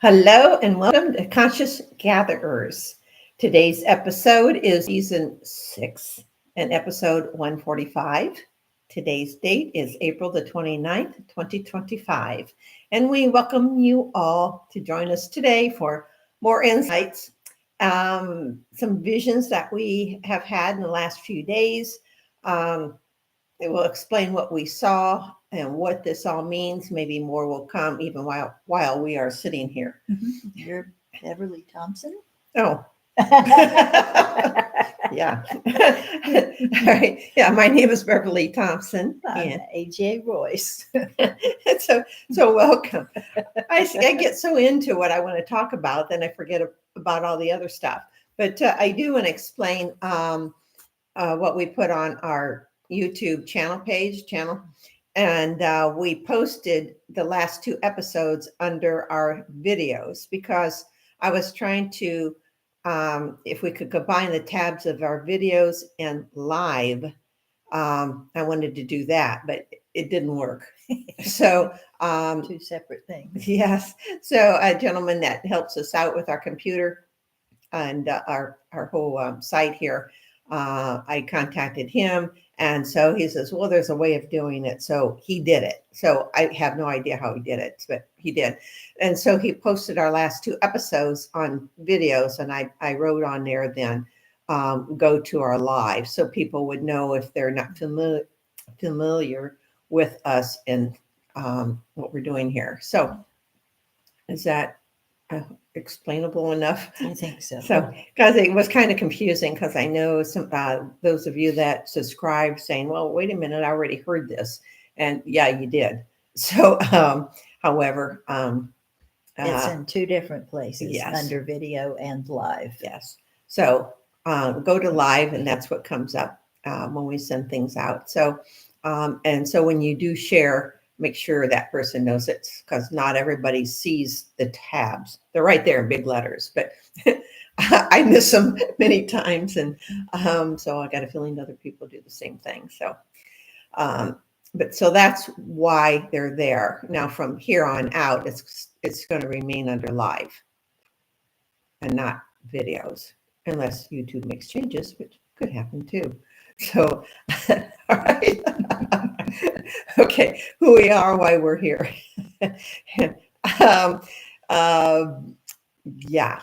Hello and welcome to Conscious Gatherers. Today's episode is season 6 and episode 145. Today's date is April the 29th, 2025. And we welcome you all to join us today for more insights, some visions that we have had in the last few days. It will explain what we saw and what this all means. Maybe more will come even while we are sitting here. You're Beverly Thompson. Oh, yeah. All right. Yeah, my name is Beverly Thompson. I'm AJ Royce. So welcome. I get so into what I want to talk about, then I forget about all the other stuff. But I do want to explain what we put on our YouTube channel, and we posted the last 2 episodes under our videos because I was trying to, if we could combine the tabs of our videos and live, I wanted to do that, but it didn't work. So 2 separate things. yes, so a gentleman that helps us out with our computer and our whole site here, I contacted him, and so he says, well, there's a way of doing it. So he did it. So I have no idea how he did it, but he did. And so he posted our last 2 episodes on videos, and I wrote on there then, go to our live, so people would know if they're not familiar with us and what we're doing here. So is that explainable enough? I think so. So, because it was kind of confusing, because I know some those of you that subscribe saying, "Well, wait a minute, I already heard this," and yeah, you did. So, however, it's in 2 different places, yes. Under video and live. Yes. So go to live, and that's what comes up when we send things out. So, and so when you do share, make sure that person knows it, because not everybody sees the tabs. They're right there in big letters, but I miss them many times. And so I got a feeling other people do the same thing. So, but so that's why they're there. Now from here on out, it's going to remain under live and not videos, unless YouTube makes changes, which could happen too. So, all right. Okay, who we are, why we're here. um, yeah.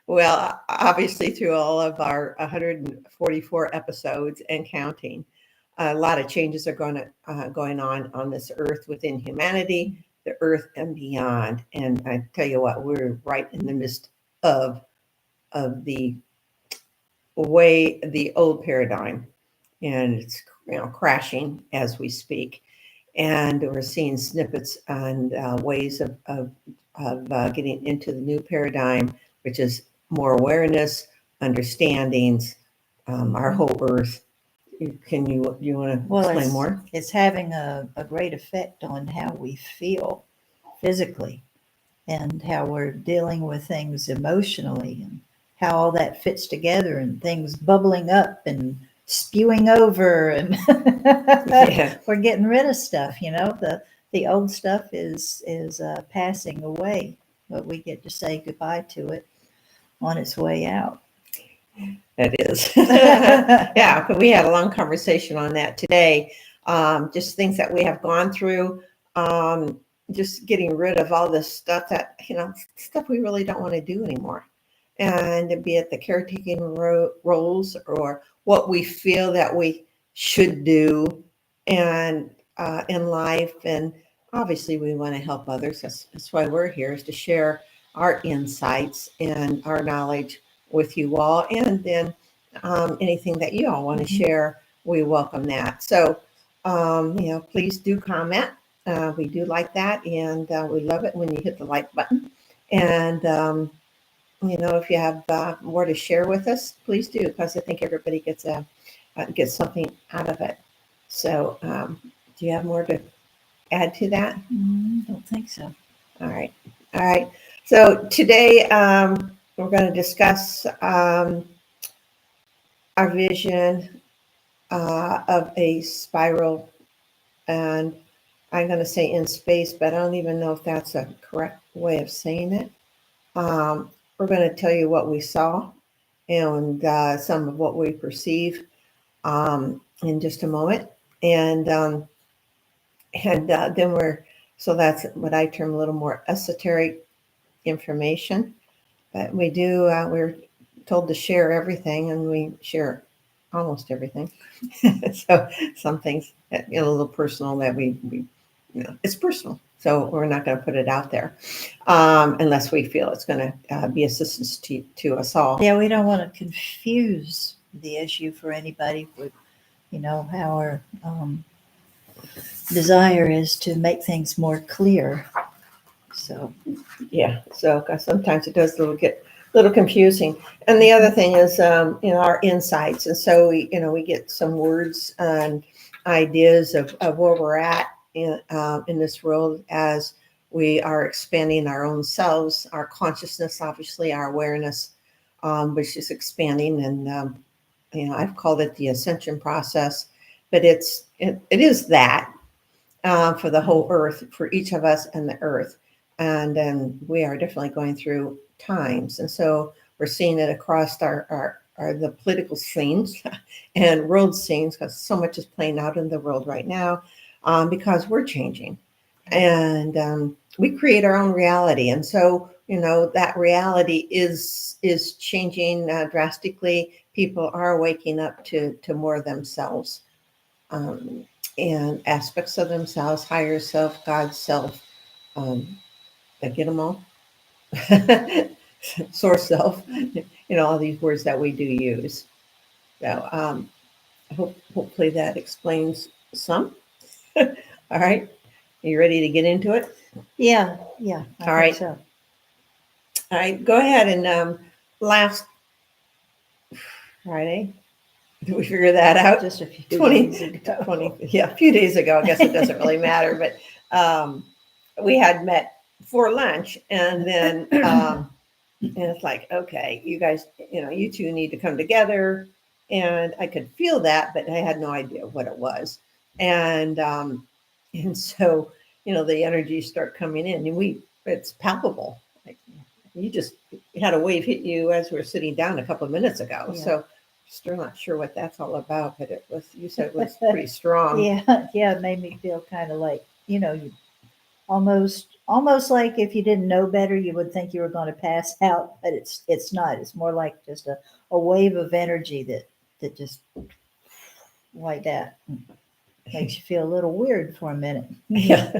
Well, obviously through all of our 144 episodes and counting, a lot of changes are going on this earth, within humanity, the earth and beyond. And I tell you what, we're right in the midst of the old paradigm, and it's crashing as we speak. And we're seeing snippets and ways of getting into the new paradigm, which is more awareness, understandings, our whole earth. You want to explain more? It's having a great effect on how we feel physically and how we're dealing with things emotionally and how all that fits together and things bubbling up and spewing over, and Yeah. we're getting rid of stuff. The old stuff is passing away, but we get to say goodbye to it on its way out. That is. Yeah, we had a long conversation on that today. Just things that we have gone through, just getting rid of all this stuff that, stuff we really don't want to do anymore. And be it the caretaking roles or what we feel that we should do and in life. And obviously we want to help others. That's why we're here, is to share our insights and our knowledge with you all. And then anything that you all want to share, we welcome that. So, please do comment. We do like that. And we love it when you hit the like button. And, if you have more to share with us, please do, because I think everybody gets something out of it. So, do you have more to add to that? Don't think so. All right. So today we're going to discuss our vision of a spiral, and I'm going to say in space, but I don't even know if that's a correct way of saying it. We're going to tell you what we saw and some of what we perceive in just a moment. And then so that's what I term a little more esoteric information. But we're told to share everything, and we share almost everything. So some things, a little personal that we it's personal. So we're not going to put it out there unless we feel it's going to be assistance to us all. Yeah, we don't want to confuse the issue for anybody. With our desire is to make things more clear. So Yeah, so 'cause sometimes it does get a little confusing. And the other thing is, our insights. And so we get some words and ideas of where we're at in this world as we are expanding our own selves, our consciousness, obviously our awareness, which is expanding. And I've called it the ascension process, but it is that for the whole earth, for each of us and the earth. And then we are definitely going through times. And so we're seeing it across the political scenes and world scenes, because so much is playing out in the world right now because we're changing. And we create our own reality. And so, that reality is changing drastically. People are waking up to more of themselves and aspects of themselves, higher self, God's self. I get them all. Source self, all these words that we do use. So hopefully that explains some. All right. Are you ready to get into it? yeah, I All right. think so. All right. Go ahead. And last Friday, did we figure that out? Just a few 20, days ago. 20, yeah, a few days ago. I guess it doesn't really matter, but we had met for lunch, and then and it's like, okay, you guys, you two need to come together. And I could feel that, but I had no idea what it was. And so, the energies start coming in, and it's palpable. Like you just had a wave hit you as we were sitting down a couple of minutes ago. Yeah. So still not sure what that's all about, but you said it was pretty strong. Yeah, it made me feel kind of like, you almost like if you didn't know better, you would think you were going to pass out, but it's not. It's more like just a wave of energy that just like that makes you feel a little weird for a minute. Yeah.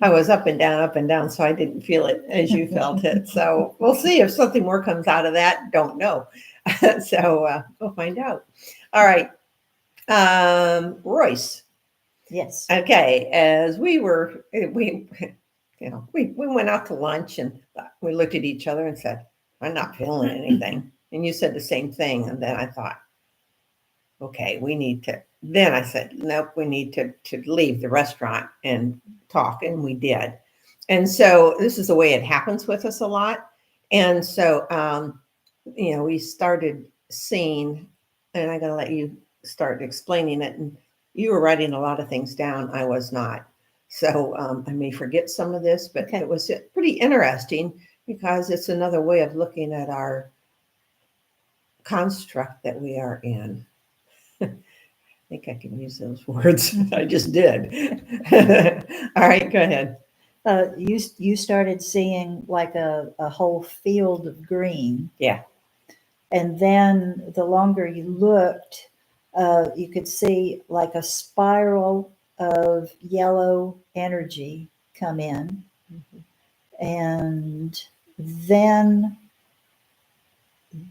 I was up and down, so I didn't feel it as you felt it. So we'll see if something more comes out of that. Don't know. So we'll find out. All right. Royce. Yes. Okay. As we went out to lunch, and we looked at each other and said, I'm not feeling anything. And you said the same thing. And then I thought, okay, then I said, nope, we need to leave the restaurant and talk. And we did. And so this is the way it happens with us a lot. And so, we started seeing, and I'm going to let you start explaining it. And you were writing a lot of things down. I was not. So I may forget some of this, but Okay. It was pretty interesting because it's another way of looking at our construct that we are in. I think I can use those words. I just did. All right, go ahead. You started seeing like a whole field of green. Yeah. And then the longer you looked, you could see like a spiral of yellow energy come in. And then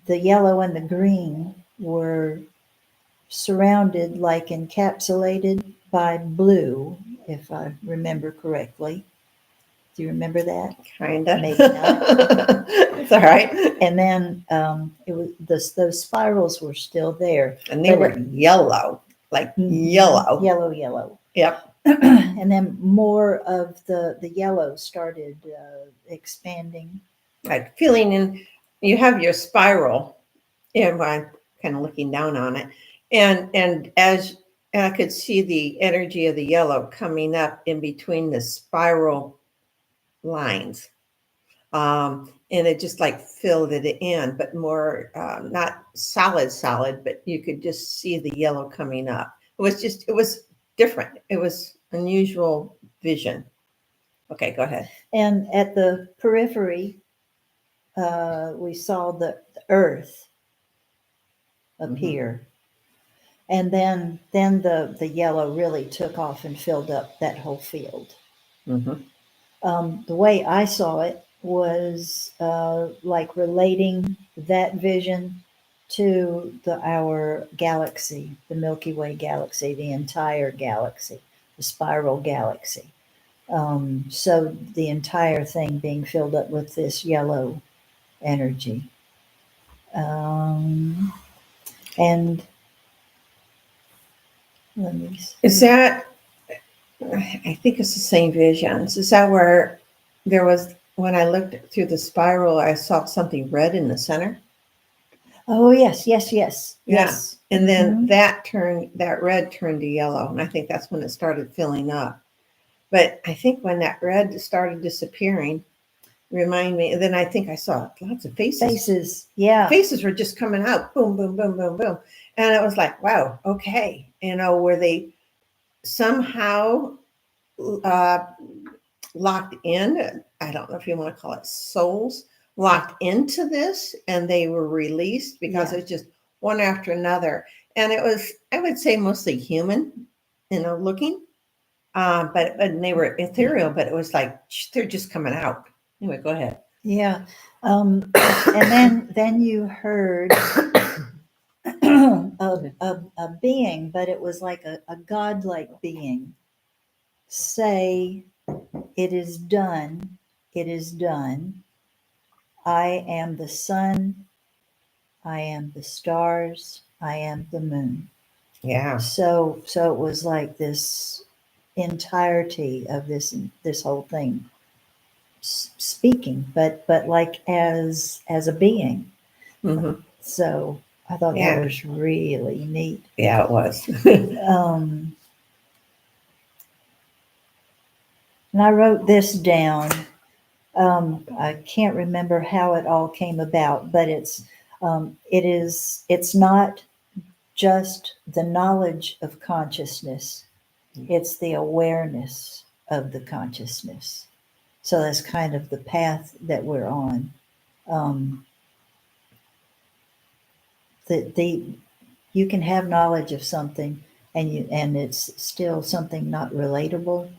the yellow and the green were surrounded, like encapsulated by blue, if I remember correctly. Do you remember that? Kinda. Maybe not. It's all right. And then it was those spirals were still there. And they were yellow, like yellow. Yellow. Yep. And then more of the yellow started expanding. Like feeling in, you have your spiral, and I'm kind of looking down on it. And as and I could see the energy of the yellow coming up in between the spiral lines. And it just like filled it in, but more not solid, but you could just see the yellow coming up. It was different. It was unusual vision. Okay, go ahead. And at the periphery, we saw the earth appear. And then the yellow really took off and filled up that whole field. The way I saw it was like relating that vision to our galaxy, the Milky Way galaxy, the entire galaxy, the spiral galaxy. So the entire thing being filled up with this yellow energy. And let me see. Is that, I think it's the same visions. Is that where there was, when I looked through the spiral, I saw something red in the center? Oh, yes. Yeah. And then Mhm. that red turned to yellow. And I think that's when it started filling up. But I think when that red started disappearing, remind me, and then I think I saw lots of faces. Faces, yeah. Faces were just coming out, boom, boom, boom, boom, boom. And it was like, wow, okay. Were they somehow locked in? I don't know if you want to call it souls, locked into this, and they were released because Yeah. it's just one after another. And it was, I would say, mostly human, looking. But and they were ethereal, but it was like they're just coming out. Anyway, go ahead. Yeah. And then you heard a being, but it was like a godlike being say, "It is done. It is done. I am the sun. I am the stars. I am the moon." Yeah. So it was like this entirety of this whole thing speaking, but like as a being. Mm-hmm. So I thought that Yeah. was really neat. Yeah, it was. And I wrote this down. I can't remember how it all came about, but it's not just the knowledge of consciousness, it's the awareness of the consciousness. So that's kind of the path that we're on. The you can have knowledge of something and it's still something not relatable,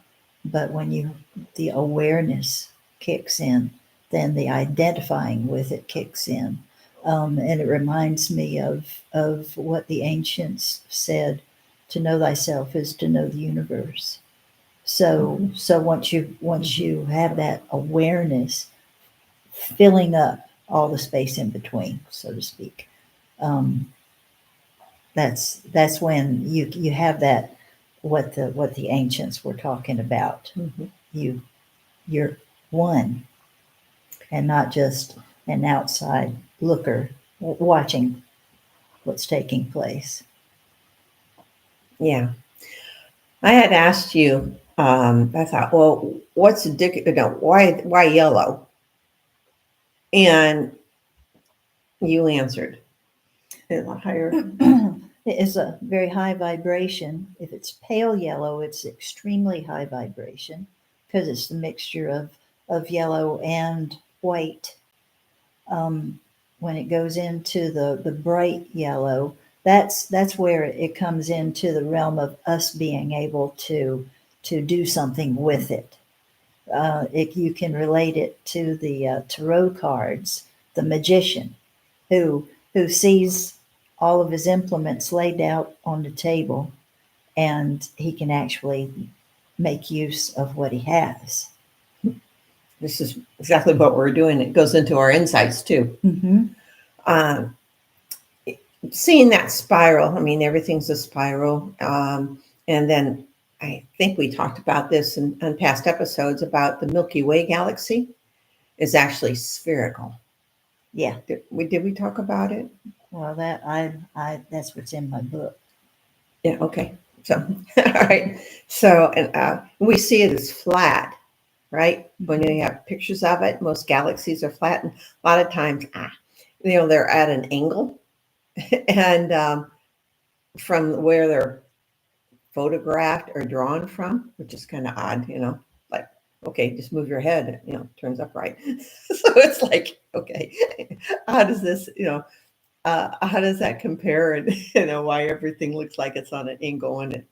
but when the awareness kicks in, then the identifying with it kicks in. And it reminds me of what the ancients said: to know thyself is to know the universe. So once you have that awareness filling up all the space in between, so to speak, um, that's when you have that what the ancients were talking about. You're one and not just an outside looker watching what's taking place. Yeah. I had asked you, I thought, well, what's the why yellow? And you answered. Higher. It is a very high vibration. If it's pale yellow, it's extremely high vibration because it's the mixture of yellow and white. When it goes into the bright yellow, that's where it comes into the realm of us being able to do something with it. You can relate it to the tarot cards, the magician who sees all of his implements laid out on the table, and he can actually make use of what he has. This is exactly what we're doing. It goes into our insights too. Um, Seeing that spiral, I mean, everything's a spiral. And then I think we talked about this in past episodes about the Milky Way galaxy is actually spherical. Yeah. Did we talk about it? Well, that I that's what's in my book. Yeah. Okay. So, all right. So, and we see it as flat, right? When you have pictures of it, most galaxies are flat, and a lot of times, they're at an angle, and from where they're photographed or drawn from, which is kind of odd, like, okay, just move your head, turns upright. So it's like, okay, how does this, how does that compare? And, why everything looks like it's on an angle and it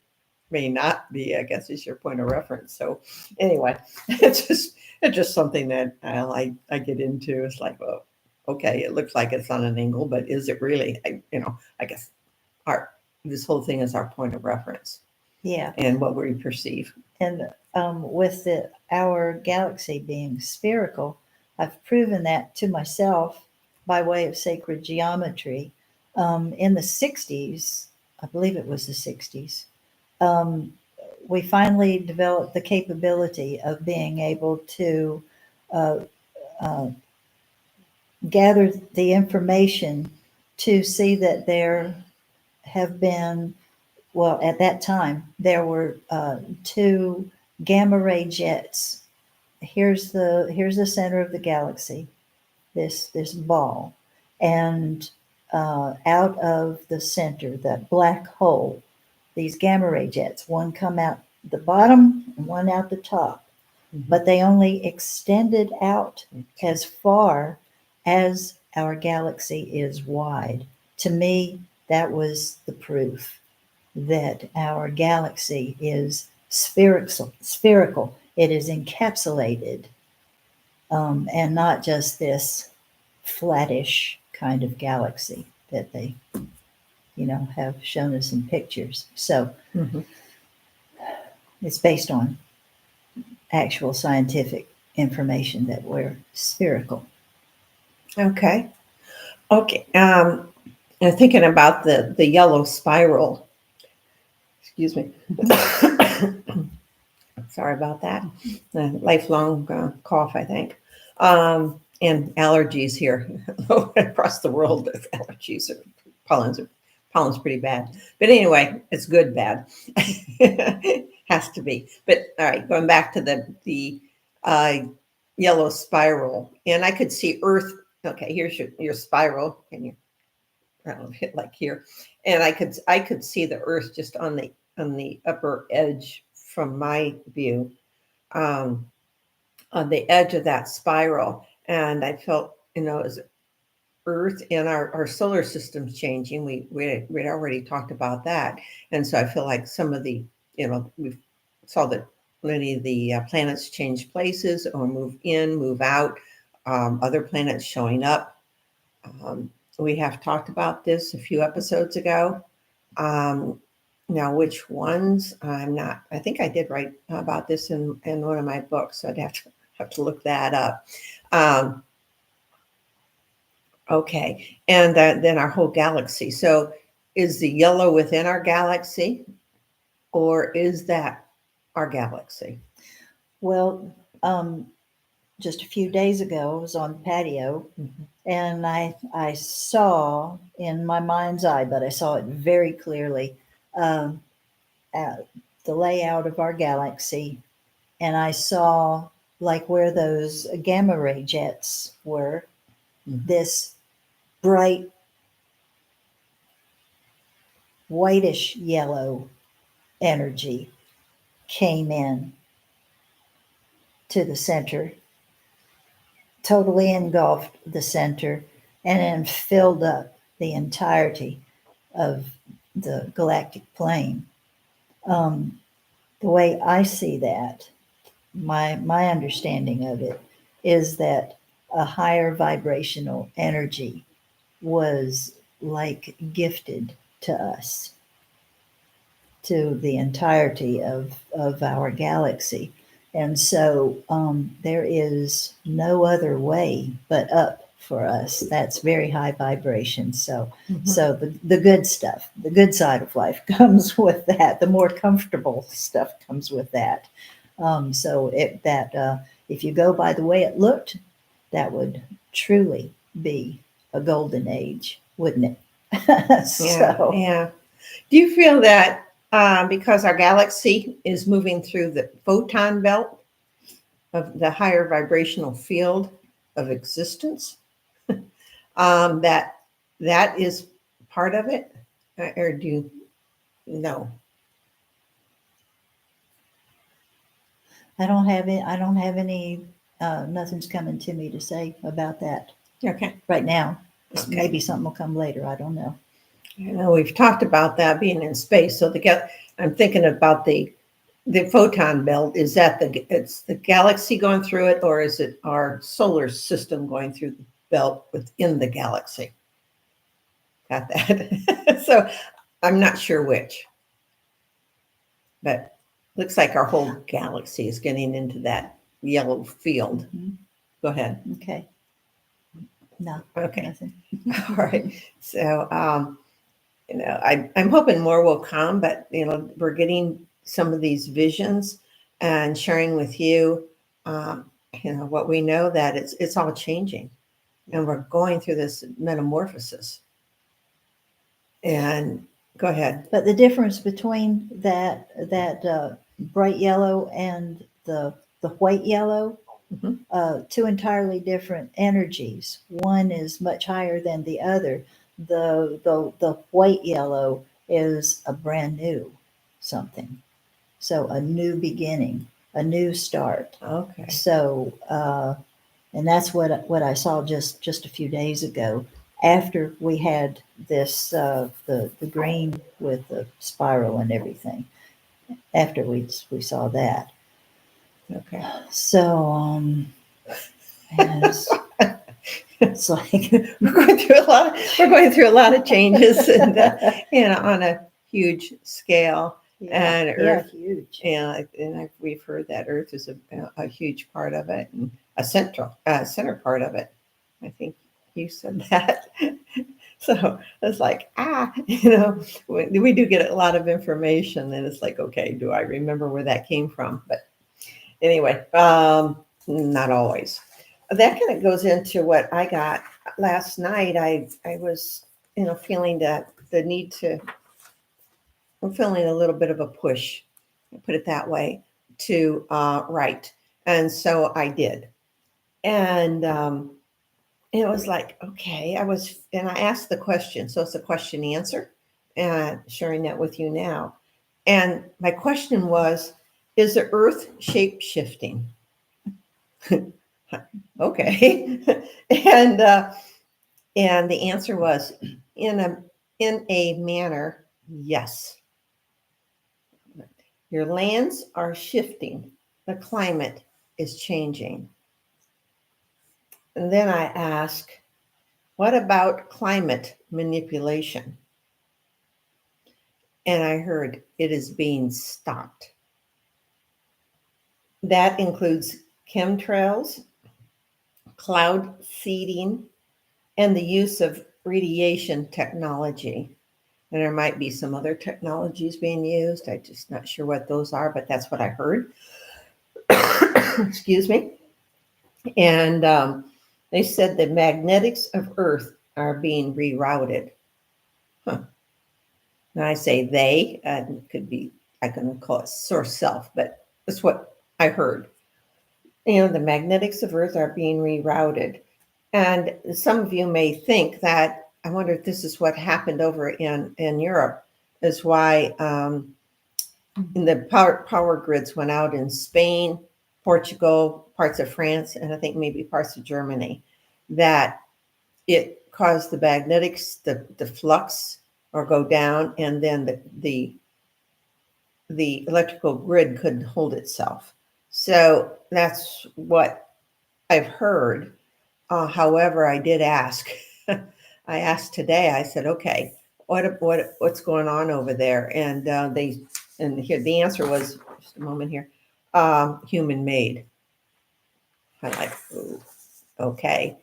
may not be, I guess, is your point of reference. So anyway, it's just something that I get into. It's like, well, okay, it looks like it's on an angle, but is it really? I guess our this whole thing is our point of reference Yeah. and what we perceive. And with our galaxy being spherical, I've proven that to myself by way of sacred geometry. In the 60s, I believe it was the 60s, we finally developed the capability of being able to uh, uh, gather the information to see that there have been, well, at that time, there were two gamma ray jets. Here's the center of the galaxy, this ball, and out of the center, that black hole, these gamma ray jets, one come out the bottom and one out the top, but they only extended out as far as our galaxy is wide. To me, that was the proof that our galaxy is spherical. It is encapsulated, and not just this flattish kind of galaxy that they, have shown us in pictures. So Mhm. it's based on actual scientific information that we're spherical. Okay. Okay. And thinking about the yellow spiral. Excuse me. Sorry about that. Lifelong cough, I think. And allergies here across the world. Allergies or pollen's pretty bad. But anyway, it's good bad. Has to be. But all right, going back to the uh, yellow spiral, and I could see Earth. Okay, here's your spiral, and you I don't know, hit like here, and I could see the Earth just on the upper edge from my view, um, on the edge of that spiral, and I felt, as Earth and our solar system's changing. We'd already talked about that, and so I feel like some of the, we saw that many of the planets change places or move in, move out. Other planets showing up. Um, we have talked about this a few episodes ago. Um, Now, which ones? I'm not. I think I did write about this in one of my books, so I'd have to look that up. Um, okay, and then our whole galaxy. So, is the yellow within our galaxy, or is that our galaxy? Well, just a few days ago, I was on the patio, and I saw in my mind's eye, but I saw it very clearly, um, the layout of our galaxy, and I saw like where those gamma ray jets were, this bright whitish yellow energy came in to the center, totally engulfed the center, and then filled up the entirety of the galactic plane. Um, the way I see that, my understanding of it is that a higher vibrational energy was like gifted to us, to the entirety of our galaxy. And so there is no other way but up for us. That's very high vibration. So so the good stuff, the good side of life comes with that. The more comfortable stuff comes with that. So if you go by the way it looked, that would truly be a golden age, wouldn't it? Yeah, So yeah. Do you feel that because our galaxy is moving through the photon belt of the higher vibrational field of existence. That is part of it, or do you know? I don't have it. I don't have any. Nothing's coming to me to say about that Okay. right now. Okay. Maybe something will come later. I don't know. I know we've talked about that being in space. So I'm thinking about the photon belt. Is that it's the galaxy going through it, or is it our solar system going through the belt within the galaxy? Got that? So I'm not sure which, but looks like our whole galaxy is getting into that yellow field. Mhm. Go ahead. Okay. No. Okay. Nothing. All right. So, I'm hoping more will come, but we're getting some of these visions and sharing with you, what we know, that it's all changing, and we're going through this metamorphosis. And go ahead. But the difference between that bright yellow and the white yellow, Mhm. two entirely different energies. One is much higher than the other. The white yellow is a brand new something, so a new beginning, a new start. Okay. So, and that's what I saw just a few days ago. After we had this, the green with the spiral and everything. After we saw that, Okay. so and it's like We're going through a lot of changes, and on a huge scale. And yeah, Earth, huge. we've heard that Earth is a huge part of it, and a center part of it. I think you said that. So it's like, we do get a lot of information, and it's like, okay, do I remember where that came from? But anyway, not always. That kind of goes into what I got last night. I was, feeling the need to. I'm feeling a little bit of a push, I'll put it that way, to write, and so I did, and it was like, okay, and I asked the question, so it's a question answer, and sharing that with you now. And my question was, is the Earth shape shifting? Okay. And the answer was, in a manner, yes. Your lands are shifting. The climate is changing. And then I ask, what about climate manipulation? And I heard it is being stopped. That includes chemtrails, cloud seeding, and the use of radiation technology. And there might be some other technologies being used. I'm just not sure what those are, but that's what I heard. Excuse me. And they said the magnetics of Earth are being rerouted. Huh. And I say they, could be, I can call it source self, but that's what I heard. The magnetics of Earth are being rerouted. And some of you may think that, I wonder if this is what happened over in Europe, is why the power grids went out in Spain, Portugal, parts of France, and I think maybe parts of Germany, that it caused the magnetics, the flux, or go down, and then the electrical grid couldn't hold itself. So that's what I've heard. However, I did ask. I asked today. I said, "Okay, what's going on over there?" And here the answer was, just a moment here, human made. I'm like, ooh, okay.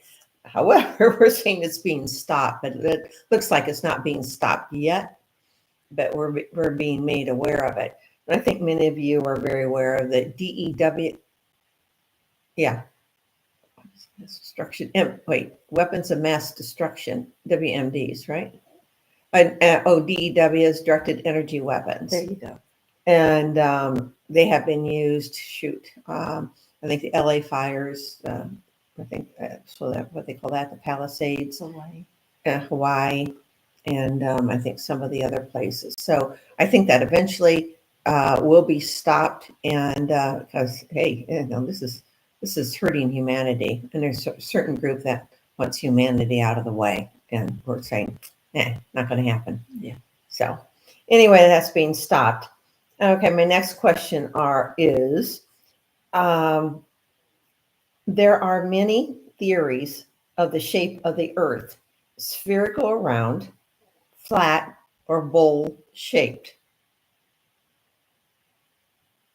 However, we're saying it's being stopped, but it looks like it's not being stopped yet. But we're being made aware of it. And I think many of you are very aware of the DEW. Yeah, destruction. Wait, weapons of mass destruction, WMDs, right? ODEW is directed energy weapons. There you go. And they have been used. Shoot, I think the LA fires. I think so that what they call that, the Palisades, Hawaii, and I think some of the other places. So I think that eventually will be stopped, and because hey, you know, this is hurting humanity, and there's a certain group that wants humanity out of the way, and we're saying, not going to happen. Yeah. So anyway, that's being stopped. Okay, my next question is there are many theories of the shape of the Earth: spherical or round, flat or bowl shaped.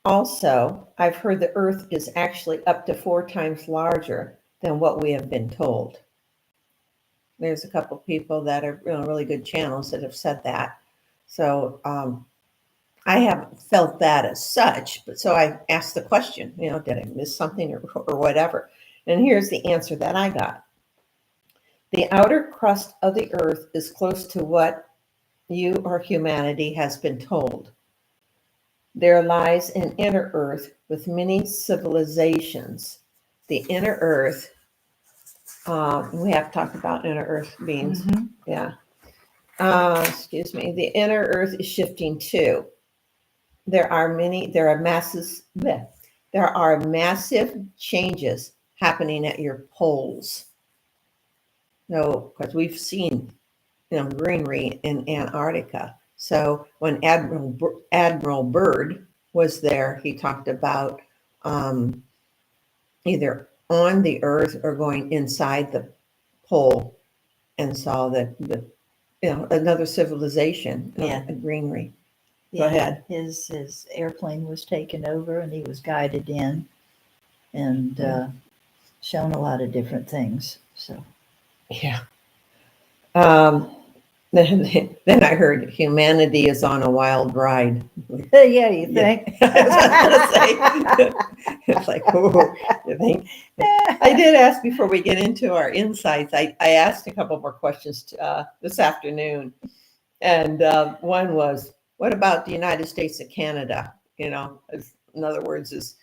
Also, I've heard the Earth is actually up to 4 times larger than what we have been told. There's a couple people that are really good channels that have said that. So I haven't felt that as such, but so I asked the question, did I miss something or whatever? And here's the answer that I got. The outer crust of the Earth is close to what you or humanity has been told. There lies an inner Earth with many civilizations. The inner Earth, we have talked about inner Earth beings. Mm-hmm. Yeah. Excuse me. The inner Earth is shifting too. There are massive changes happening at your poles. No, because we've seen, greenery in Antarctica. So when Admiral Byrd was there, he talked about either on the Earth or going inside the pole and saw that another civilization, greenery. Go ahead. His airplane was taken over and he was guided in and shown a lot of different things. So yeah. Then I heard humanity is on a wild ride. Yeah, you think? Yeah. I was gonna say. It's like, oh, you think? I did ask before we get into our insights. I asked a couple more questions this afternoon, and one was, "What about the United States and Canada? In other words, is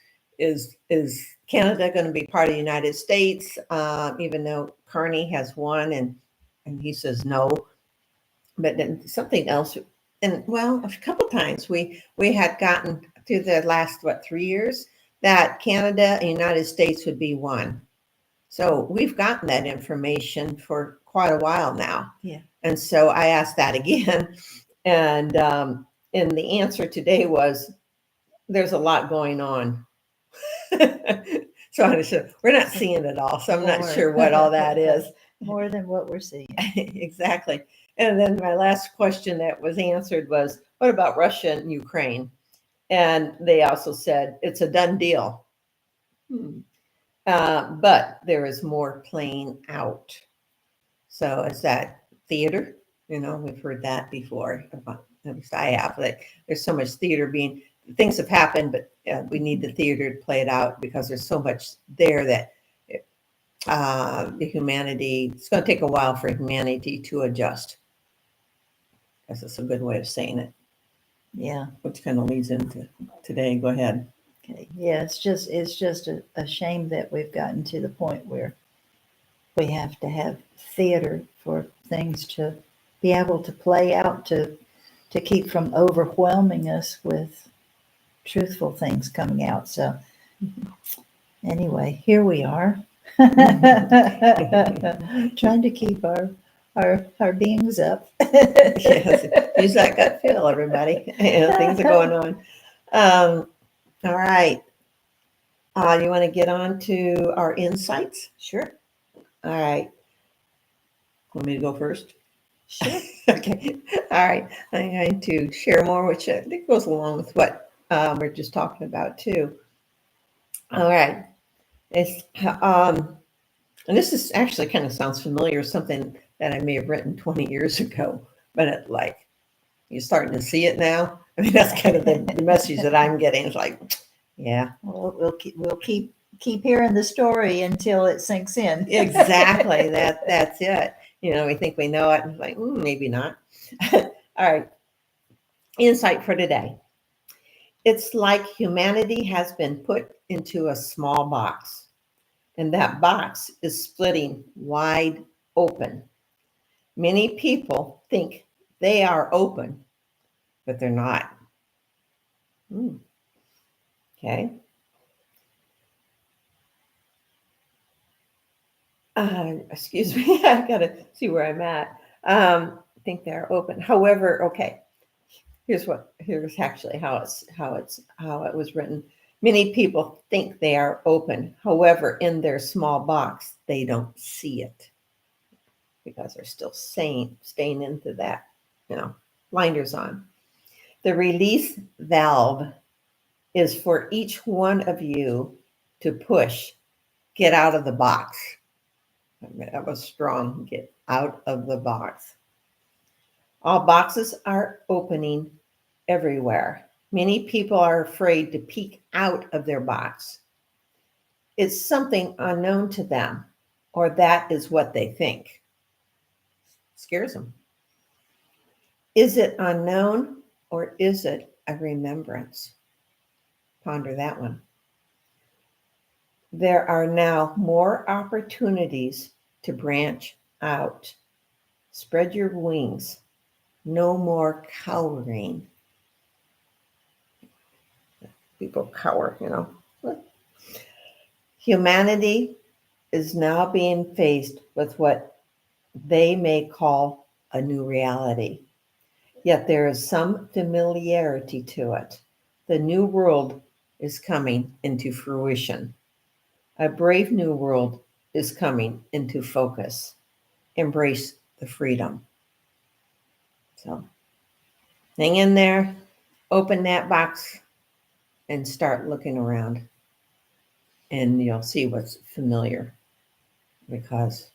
Canada going to be part of the United States? Even though Carney has won, and he says no." But then something else, and well, a couple times we had gotten through the last 3 years that Canada and United States would be one. So we've gotten that information for quite a while now. Yeah. And so I asked that again, and the answer today was there's a lot going on. So I said, we're not seeing it all, so I'm not sure what all that is. More than what we're seeing. Exactly. And then my last question that was answered was, what about Russia and Ukraine? And they also said it's a done deal. But there is more playing out. So it's that theater. We've heard that before. At least I have. Like, there's so much theater things have happened, but we need the theater to play it out because there's so much there that it's going to take a while for humanity to adjust. I guess that's a good way of saying it. Yeah. Which kind of leads into today. Go ahead. Okay. Yeah, it's just a shame that we've gotten to the point where we have to have theater for things to be able to play out to keep from overwhelming us with truthful things coming out. So anyway, here we are. Trying to keep our beings up. Yes, use that gut feel, everybody. Things are going on. All right. You want to get on to our insights? Sure. All right. Want me to go first? Sure. Okay. All right. I'm going to share more, which I think goes along with what we're just talking about too. All right. It's and this is actually kind of sounds familiar, something that I may have written 20 years ago, but you're starting to see it now. I mean, that's kind of the message that I'm getting. It's like, yeah. Well, we'll keep hearing the story until it sinks in. Exactly. That's it. We think we know it, and like, maybe not. All right. Insight for today. It's like humanity has been put into a small box, and that box is splitting wide open. Many people think they are open, but they're not. Okay. Excuse me. I gotta see where I'm at. I think they're open. However, okay. Here's actually how it was written. Many people think they are open. However, in their small box, they don't see it because they're still staying into that, blinders on. The release valve is for each one of you to push, get out of the box. That was strong. Get out of the box. All boxes are opening everywhere. Many people are afraid to peek out of their box. It's something unknown to them, or that is what they think. Scares them. Is it unknown, or is it a remembrance? Ponder that one. There are now more opportunities to branch out. Spread your wings. No more cowering. People cower, Humanity is now being faced with what they may call a new reality. Yet there is some familiarity to it. The new world is coming into fruition. A brave new world is coming into focus. Embrace the freedom. So hang in there, open that box, and start looking around. And you'll see what's familiar because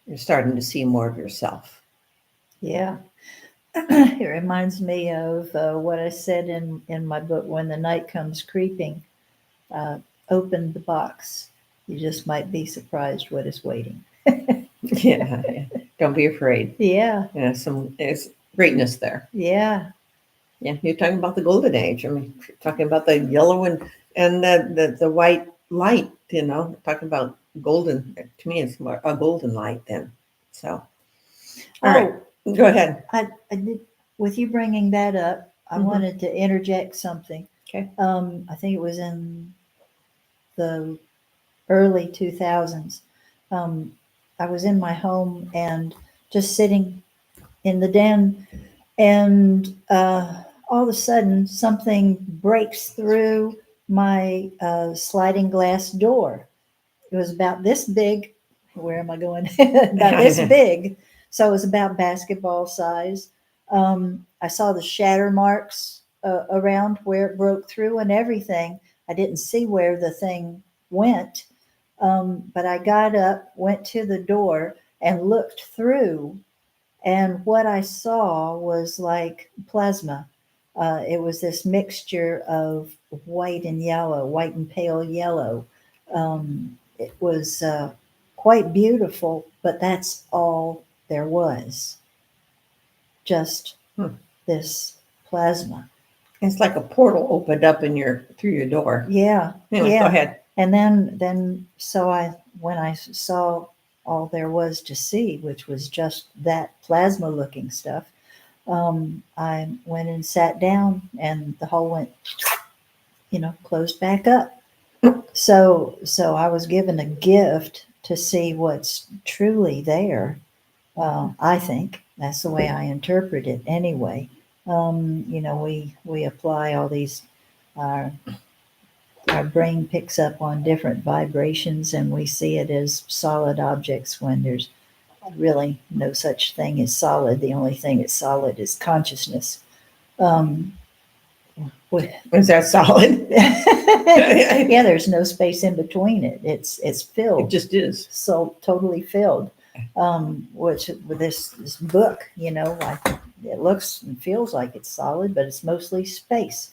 you're starting to see more of yourself. Yeah. It reminds me of what I said in my book, When the Night Comes Creeping. Open the box. You just might be surprised what is waiting. Yeah. Don't be afraid. Yeah. There's greatness there. Yeah. Yeah. You're talking about the golden age. I mean, you're talking about the yellow and the white light, talking about golden. To me, it's more a golden light then. So, all right. Go ahead. I did, with you bringing that up, I wanted to interject something. Okay. I think it was in the early 2000s. I was in my home and just sitting in the den, and all of a sudden something breaks through my sliding glass door. It was about this big. Where am I going? About this big. So it was about basketball size. I saw the shatter marks around where it broke through and everything. I didn't see where the thing went, but I got up, went to the door, and looked through. And what I saw was like plasma. It was this mixture of white and yellow, white and pale yellow. It was quite beautiful, but that's all there was. Just this plasma. It's like a portal opened up through your door. Yeah. Anyway, yeah. Go ahead. And then when I saw all there was to see, which was just that plasma looking stuff, I went and sat down, and the hole went, closed back up. So I was given a gift to see what's truly there. I think that's the way I interpret it anyway. We apply all these, our brain picks up on different vibrations, and we see it as solid objects when there's really no such thing as solid. The only thing that's solid is consciousness. Is that solid? Yeah, there's no space in between it. It's filled. It just is. So totally filled. Which with this book, it looks and feels like it's solid, but it's mostly space.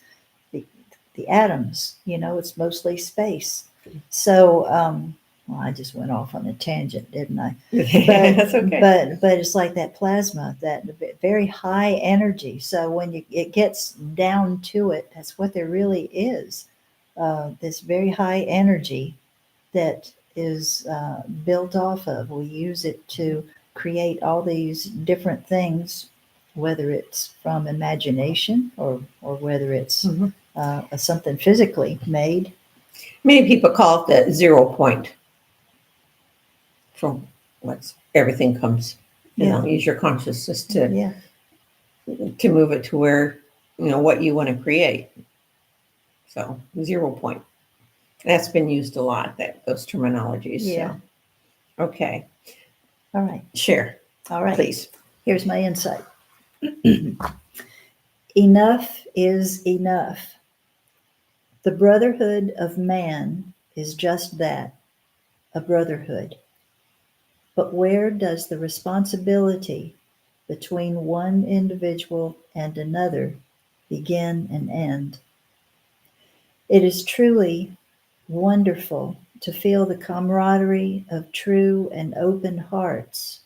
The atoms, it's mostly space. So Well, I just went off on a tangent, didn't I? That's okay. But it's like that plasma, that very high energy. So when it gets down to it, that's what there really is. This very high energy that is built off of. We use it to create all these different things, whether it's from imagination or whether it's Mhm. something physically made. Many people call it the 0 point from what's everything comes. Use your consciousness Yeah. to move it to where what you want to create. So 0 point. That's been used a lot. Those terminologies. Yeah. So. Okay. All right. Share, All right. please. Here's my insight. Enough is enough. The brotherhood of man is just that, a brotherhood. But where does the responsibility between one individual and another begin and end? It is truly wonderful to feel the camaraderie of true and open hearts.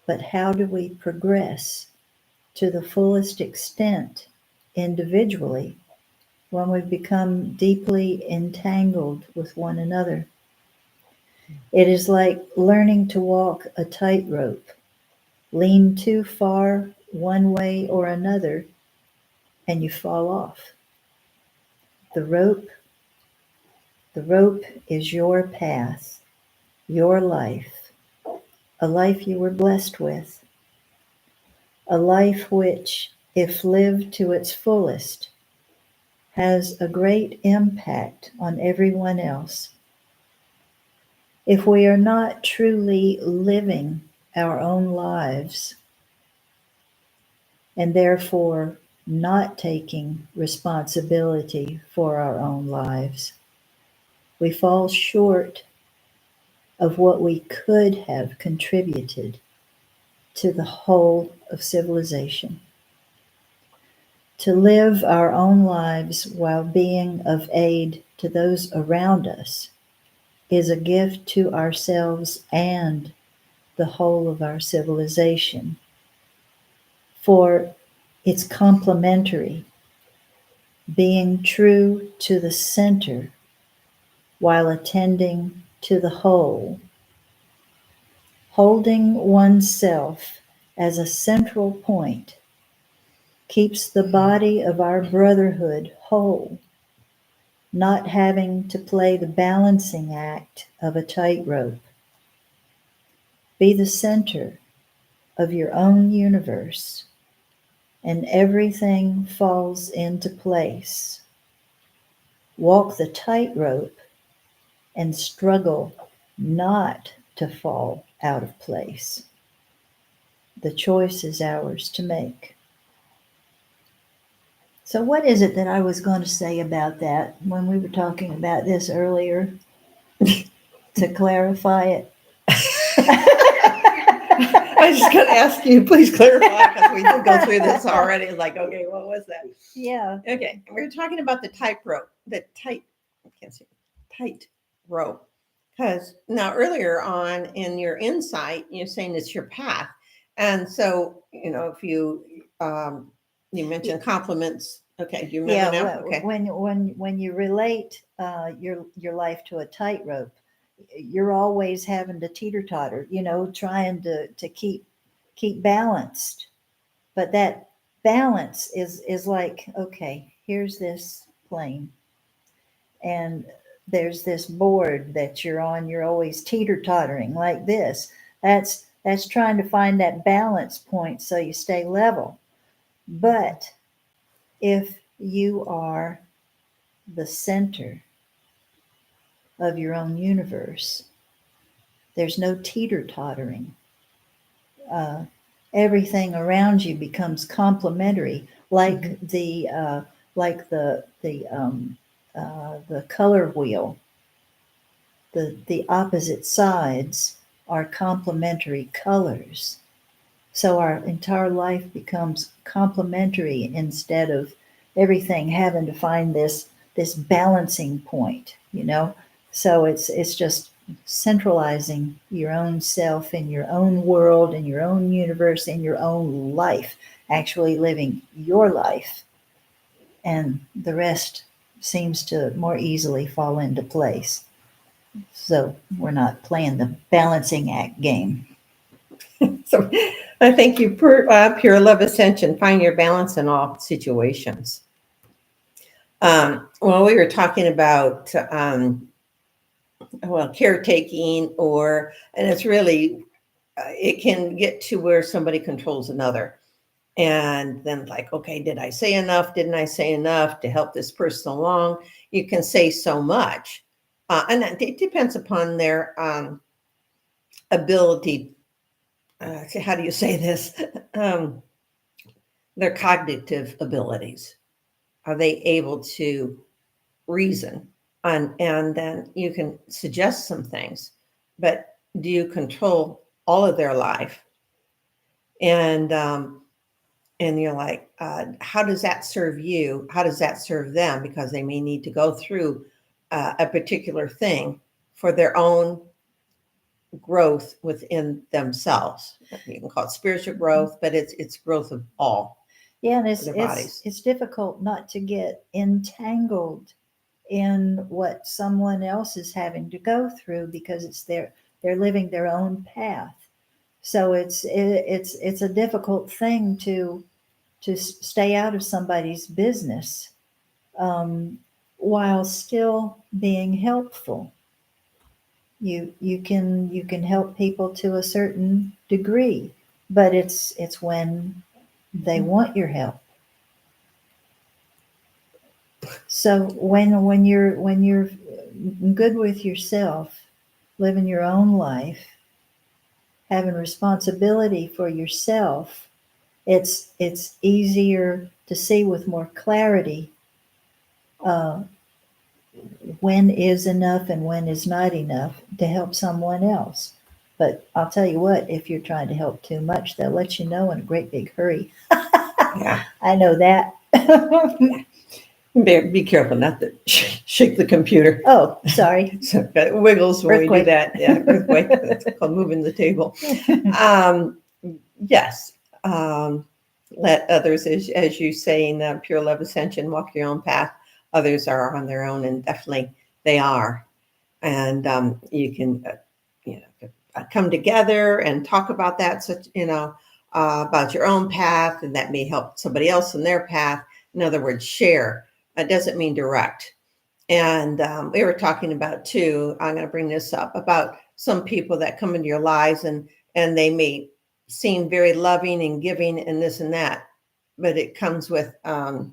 But how do we progress to the fullest extent individually when we've become deeply entangled with one another? It is like learning to walk a tightrope. Lean too far one way or another, and you fall off. The rope is your path, your life, a life you were blessed with, a life which, if lived to its fullest, has a great impact on everyone else. If we are not truly living our own lives, and therefore not taking responsibility for our own lives, we fall short of what we could have contributed to the whole of civilization. To live our own lives while being of aid to those around us is a gift to ourselves and the whole of our civilization, for it's complementary, being true to the center while attending to the whole, holding oneself as a central point keeps the body of our brotherhood whole, not having to play the balancing act of a tightrope. Be the center of your own universe, and everything falls into place. Walk the tightrope and struggle not to fall out of place. The choice is ours to make. So what is it that I was going to say about that when we were talking about this earlier to clarify it? I was just going to ask you, please clarify, because we did go through this already. Like, okay, what was that? Yeah. Okay, we were talking about the tightrope, I can't say tight rope. Because now earlier on in your insight, you're saying it's your path. And so, if you mentioned compliments. Okay, do you remember now? Okay. When you relate your life to a tightrope, you're always having to teeter-totter, trying to keep balanced. But that balance is like, okay, here's this plane, and there's this board that you're on. You're always teeter-tottering like this. That's trying to find that balance point so you stay level. But if you are the center of your own universe, there's no teeter-tottering. Everything around you becomes complementary, like the color wheel. The opposite sides are complementary colors. So our entire life becomes complementary instead of everything having to find this balancing point, So it's just centralizing your own self in your own world, in your own universe, in your own life, actually living your life. And the rest seems to more easily fall into place. So we're not playing the balancing act game. So I thank you, Pure Love Ascension. Find your balance in all situations. Well, we were talking about, well, caretaking, and it's really, it can get to where somebody controls another. And then, like, okay, did I say enough? Didn't I say enough to help this person along? You can say so much. And it depends upon their ability. How do you say this? Their cognitive abilities. Are they able to reason? And then you can suggest some things, but do you control all of their life? And you're like, how does that serve you? How does that serve them? Because they may need to go through a particular thing for their own growth within themselves. You can call it spiritual growth, but it's growth of all. Yeah, and their bodies. it's difficult not to get entangled in what someone else is having to go through because they're living their own path. So it's a difficult thing to stay out of somebody's business while still being helpful. You can help people to a certain degree, but it's when they want your help. So when you're good with yourself, living your own life, having responsibility for yourself, it's easier to see with more clarity when is enough and when is not enough to help someone else. But I'll tell you what, if you're trying to help too much, they'll let you know in a great big hurry. Yeah. I know that. Be careful not to shake the computer. Oh, sorry. So it wiggles when we do Earthquake. that. Yeah, earthquake. It's called moving the table. Yes. Let others, as you say in Pure Love Ascension, walk your own path. Others are on their own, and definitely they are. And you can, come together and talk about that. Such, about your own path, and that may help somebody else in their path. In other words, share. That doesn't mean direct. And we were talking about too, I'm going to bring this up, about some people that come into your lives and they may seem very loving and giving and this and that, but it comes with, what's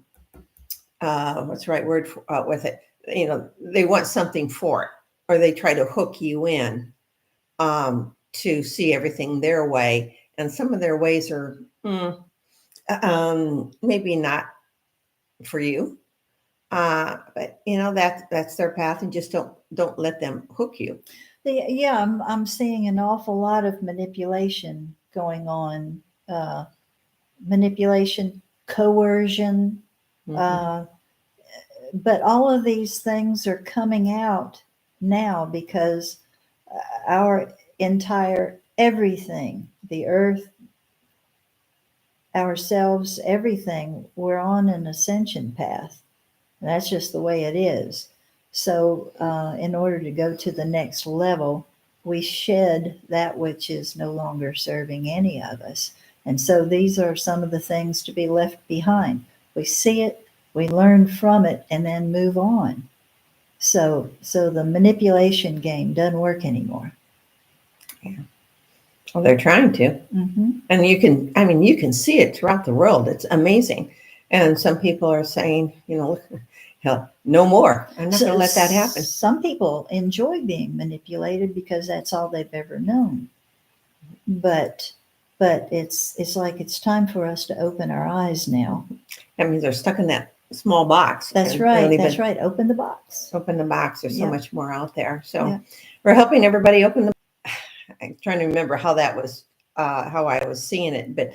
the right word with it? They want something for it, or they try to hook you in to see everything their way. And some of their ways are maybe not for you. But that's their path, and just don't let them hook you. Yeah, I'm seeing an awful lot of manipulation going on. Manipulation, coercion, Mhm. but all of these things are coming out now because our entire everything, the earth, ourselves, everything, we're on an ascension path. And that's just the way it is. So, in order to go to the next level, we shed that which is no longer serving any of us. And so these are some of the things to be left behind. We see it, we learn from it, and then move on. So the manipulation game doesn't work anymore. Yeah. Well, they're trying to. Mm-hmm. And you can see it throughout the world. It's amazing. And some people are saying, hell, no more. I'm not going to let that happen. Some people enjoy being manipulated because that's all they've ever known. But it's like it's time for us to open our eyes now. I mean, they're stuck in that small box. That's right. That's right. Open the box. Open the box. There's so Yep. much more out there. So Yep. we're helping everybody open the. I'm trying to remember how that was, how I was seeing it, but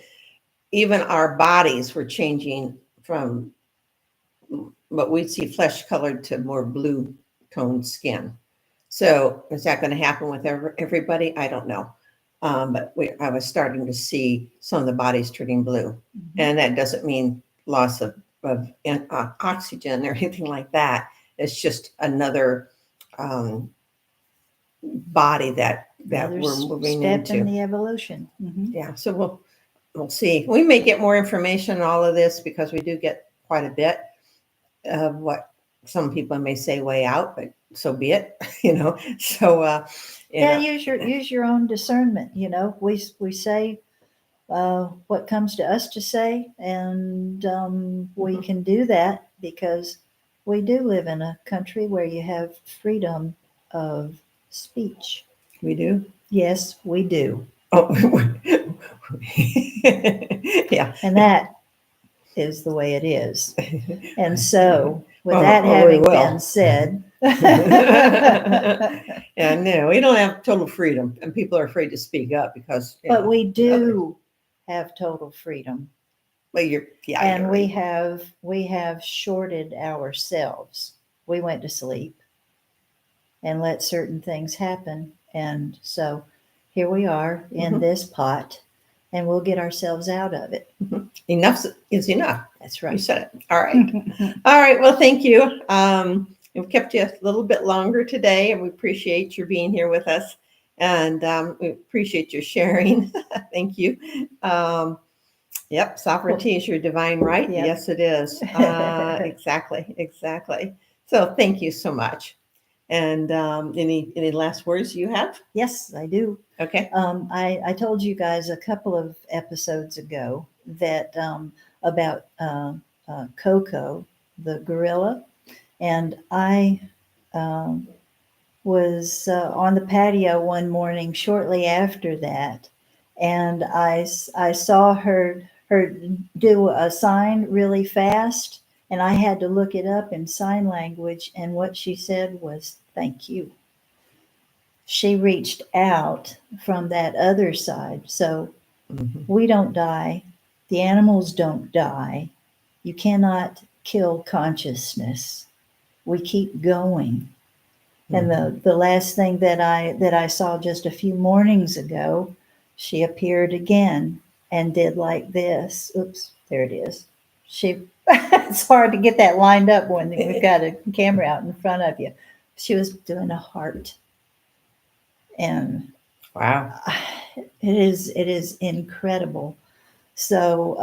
even our bodies were changing from what we'd see flesh colored to more blue toned skin. So is that going to happen with everybody? I don't know. But I was starting to see some of the bodies turning blue. Mhm. And that doesn't mean loss of oxygen or anything like that. It's just another body that Another we're moving step in into. the evolution. Mhm. Yeah, so we'll see. We may get more information on all of this because we do get quite a bit of what some people may say way out, but so be it, you know. So Yeah, use your own discernment. We say what comes to us to say, and we Mhm. can do that because we do live in a country where you have freedom of speech. We do. Yes, we do, Oh, yeah. and that is the way it is. And so, with Oh, that we having been will. said, Yeah, no, we don't have total freedom, and people are afraid to speak up because, but we others. do have total freedom, Well, and you're we right. have shorted ourselves. We went to sleep and let certain things happen, and so here we are in Mhm. this pot, and we'll get ourselves out of it. Enough is enough. That's You right. said it. All right. All right. Well, thank you. We've kept you a little bit longer today, and we appreciate your being here with us. And we appreciate your sharing. Thank you. Yep, sovereignty is your divine right. Yep. Yes, it is. Exactly, exactly. So thank you so much. And any last words you have? Yes, I do. Okay. I told you guys a couple of episodes ago that about Coco, the gorilla, and I um, was on the patio one morning shortly after that, and I saw her do a sign really fast, and I had to look it up in sign language, and what she said was "thank you." She reached out from that other side. So Mhm. we don't die. The animals don't die. You cannot kill consciousness. We keep going. And the last thing that I saw just a few mornings ago, she appeared again and did like this. Oops, there it is. She it's hard to get that lined up when we've got a camera out in front of you. She was doing a heart. And Wow. it is incredible. So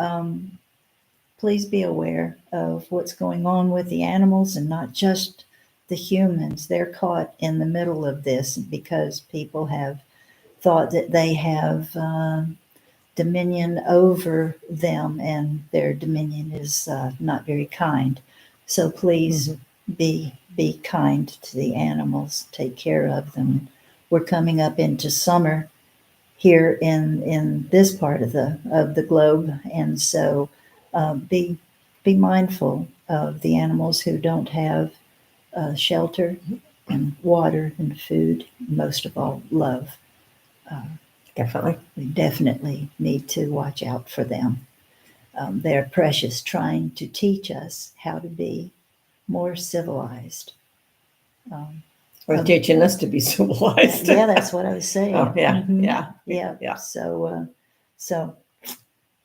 please be aware of what's going on with the animals and not just the humans. They're caught in the middle of this because people have thought that they have dominion over them, and their dominion is not very kind. So please be kind to the animals. Take care of them. We're coming up into summer here in this part of the globe, and so be mindful of the animals who don't have shelter and water and food. Most of all, love. Definitely. We definitely need to watch out for them. They're precious, trying to teach us how to be more civilized. Um, Or teaching us to be civilized. yeah, that's what I was saying. Oh, yeah, Mhm. yeah, Yeah. yeah. So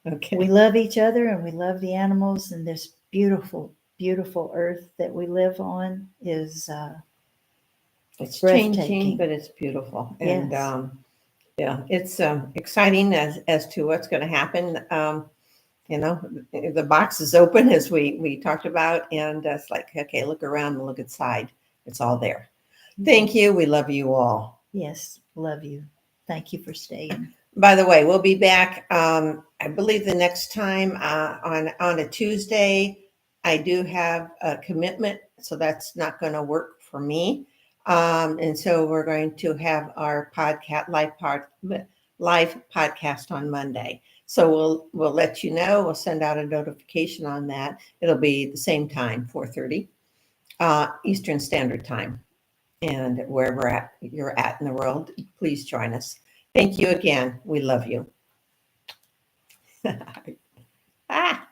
Okay. we love each other and we love the animals, and this beautiful, beautiful earth that we live on is It's changing, breathtaking. but it's beautiful. And Yes. yeah, it's exciting as to what's going to happen. You know, the box is open as we talked about, and it's like, okay, look around and look inside. It's all there. Thank you. We love you all. Yes, love you. Thank you for staying. By the way, we'll be back. I believe the next time on a Tuesday. I do have a commitment, so that's not going to work for me. And so we're going to have our live podcast on Monday. So we'll let you know. We'll send out a notification on that. It'll be the same time, 4:30 Eastern Standard Time. And wherever you're at in the world, please join us. Thank you again. We love you. Ah.